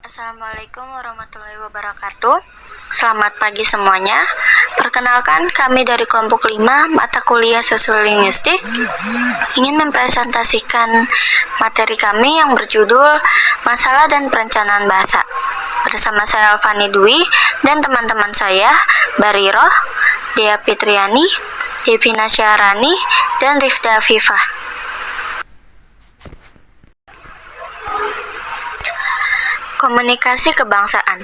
Assalamualaikum warahmatullahi wabarakatuh. Selamat pagi semuanya. Perkenalkan, kami dari kelompok 5 mata kuliah sosial linguistik ingin mempresentasikan materi kami yang berjudul Masalah dan Perencanaan Bahasa. Bersama saya Alfani Dwi dan teman-teman saya Bariroh, Dea Fitriani, Devina Syahrani, dan Rifda Afifah. Komunikasi kebangsaan.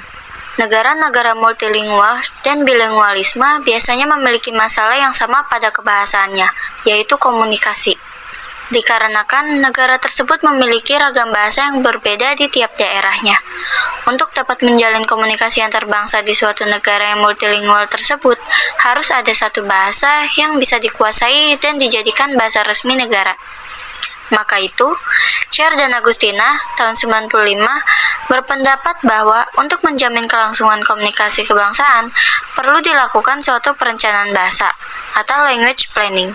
Negara-negara multilingual dan bilingualisme biasanya memiliki masalah yang sama pada kebahasaannya, yaitu komunikasi. Dikarenakan negara tersebut memiliki ragam bahasa yang berbeda di tiap daerahnya. Untuk dapat menjalin komunikasi antar bangsa di suatu negara yang multilingual tersebut, harus ada satu bahasa yang bisa dikuasai dan dijadikan bahasa resmi negara. Maka itu, Cher dan Agustina tahun 95 berpendapat bahwa untuk menjamin kelangsungan komunikasi kebangsaan, perlu dilakukan suatu perencanaan bahasa atau language planning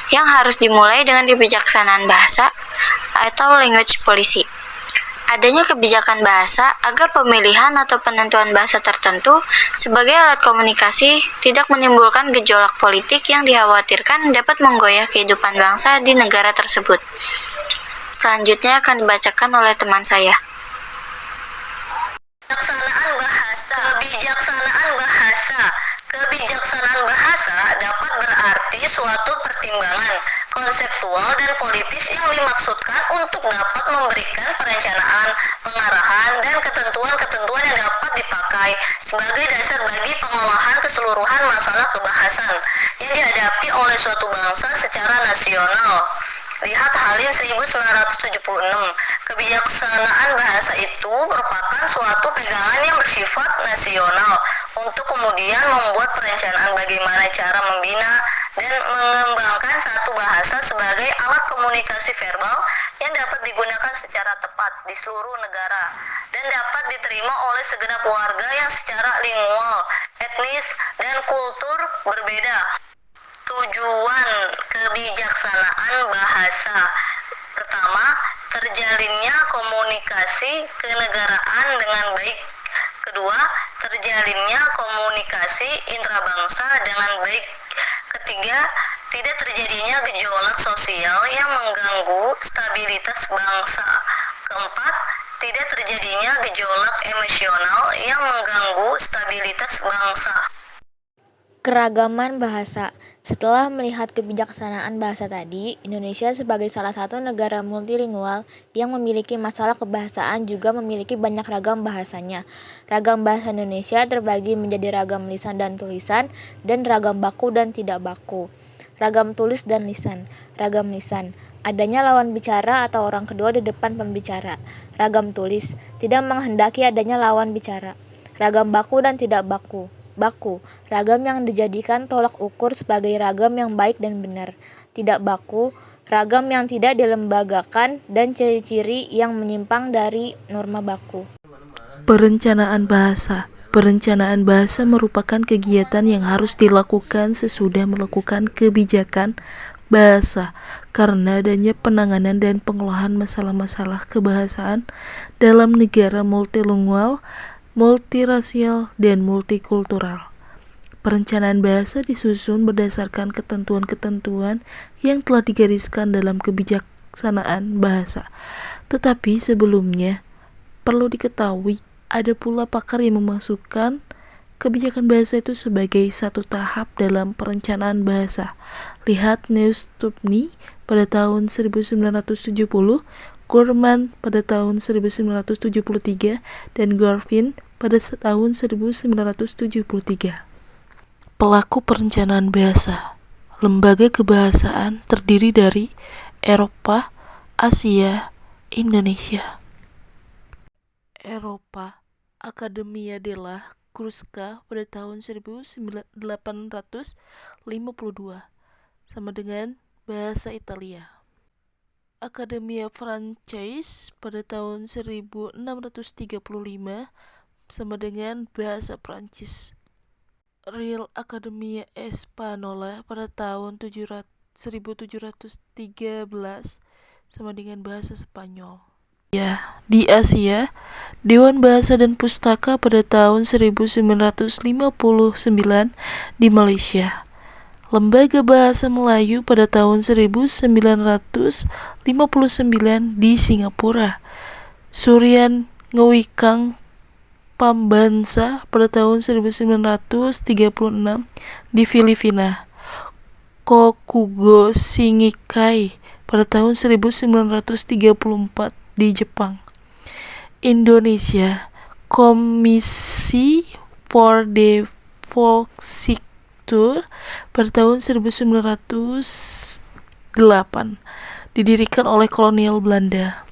yang harus dimulai dengan kebijaksanaan bahasa atau language policy. Adanya kebijakan bahasa agar pemilihan atau penentuan bahasa tertentu sebagai alat komunikasi tidak menimbulkan gejolak politik yang dikhawatirkan dapat menggoyah kehidupan bangsa di negara tersebut. Selanjutnya akan dibacakan oleh teman saya. Kebijaksanaan bahasa dapat berarti suatu pertimbangan konseptual dan politis yang dimaksudkan untuk dapat memberikan perencanaan, pengarahan, dan ketentuan-ketentuan yang dapat dipakai sebagai dasar bagi pengolahan keseluruhan masalah kebahasan yang dihadapi oleh suatu bangsa secara nasional. Lihat Halim 1976. Kebijaksanaan bahasa itu merupakan suatu pegangan yang bersifat nasional untuk kemudian membuat perencanaan bagaimana cara membina dan mengembangkan satu bahasa sebagai alat komunikasi verbal yang dapat digunakan secara tepat di seluruh negara dan dapat diterima oleh segenap warga yang secara lingual, etnis, dan kultur berbeda. Tujuan kebijaksanaan bahasa. Pertama, terjalinnya komunikasi kenegaraan dengan baik. Kedua, terjalinnya komunikasi intrabangsa dengan baik. Ketiga, tidak terjadinya gejolak sosial yang mengganggu stabilitas bangsa. Keempat, tidak terjadinya gejolak emosional yang mengganggu stabilitas bangsa. Keragaman bahasa. Setelah melihat kebijaksanaan bahasa tadi, Indonesia sebagai salah satu negara multilingual yang memiliki masalah kebahasaan juga memiliki banyak ragam bahasanya. Ragam bahasa Indonesia terbagi menjadi ragam lisan dan tulisan, dan ragam baku dan tidak baku. Ragam tulis dan lisan. Ragam lisan. Adanya lawan bicara atau orang kedua di depan pembicara. Ragam tulis. Tidak menghendaki adanya lawan bicara. Ragam baku dan tidak baku. Baku, ragam yang dijadikan tolak ukur sebagai ragam yang baik dan benar. Tidak baku, ragam yang tidak dilembagakan dan ciri-ciri yang menyimpang dari norma baku. Perencanaan bahasa. Perencanaan bahasa merupakan kegiatan yang harus dilakukan sesudah melakukan kebijakan bahasa karena adanya penanganan dan pengolahan masalah-masalah kebahasaan dalam negara multilingual, multirasial, dan multikultural. Perencanaan bahasa disusun berdasarkan ketentuan-ketentuan yang telah digariskan dalam kebijaksanaan bahasa. Tetapi sebelumnya, perlu diketahui ada pula pakar yang memasukkan kebijakan bahasa itu sebagai satu tahap dalam perencanaan bahasa. Lihat Neustupny pada tahun 1970, Gorman pada tahun 1973, dan Garvin pada tahun 1973. Pelaku perencanaan bahasa. Lembaga kebahasaan terdiri dari Eropa, Asia, Indonesia. Eropa, Accademia della Crusca pada tahun 1852, sama dengan bahasa Italia. Accademia Prancis pada tahun 1635 sama dengan bahasa Prancis. Real Academia Espanola pada tahun 1713 sama dengan bahasa Spanyol. Di Asia, Dewan Bahasa dan Pustaka pada tahun 1959 di Malaysia. Lembaga Bahasa Melayu pada tahun 1959 di Singapura. Surian Ngewikang Pambansa pada tahun 1936 di Filipina. Kokugo Shingikai pada tahun 1934 di Jepang. Indonesia, Komisi for the Volkskultur pada tahun 1908 didirikan oleh kolonial Belanda.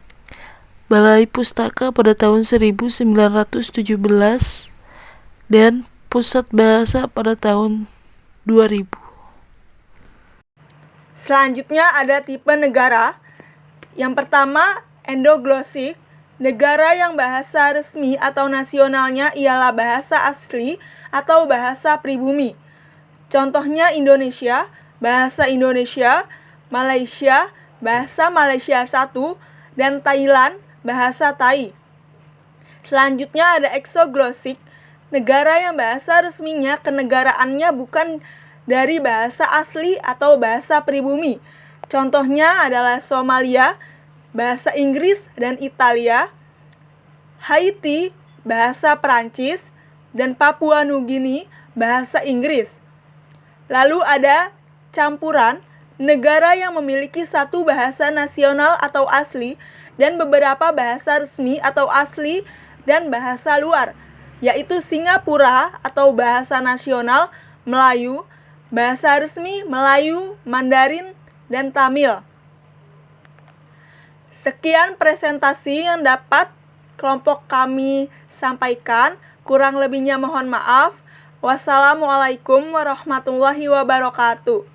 Balai Pustaka pada tahun 1917 dan Pusat Bahasa pada tahun 2000. Selanjutnya ada tipe negara. Yang pertama, endoglosik, negara yang bahasa resmi atau nasionalnya ialah bahasa asli atau bahasa pribumi. Contohnya Indonesia, bahasa Indonesia, Malaysia, bahasa Malaysia 1, dan Thailand, bahasa Thai. Selanjutnya ada exoglosik, negara yang bahasa resminya kenegaraannya bukan dari bahasa asli atau bahasa pribumi. Contohnya adalah Somalia, bahasa Inggris dan Italia, Haiti, bahasa Perancis, dan Papua Nugini, bahasa Inggris. Lalu ada campuran, negara yang memiliki satu bahasa nasional atau asli dan beberapa bahasa resmi atau asli dan bahasa luar, yaitu Singapura atau bahasa nasional Melayu, bahasa resmi Melayu, Mandarin, dan Tamil. Sekian presentasi yang dapat kelompok kami sampaikan. Kurang lebihnya mohon maaf. Wassalamualaikum warahmatullahi wabarakatuh.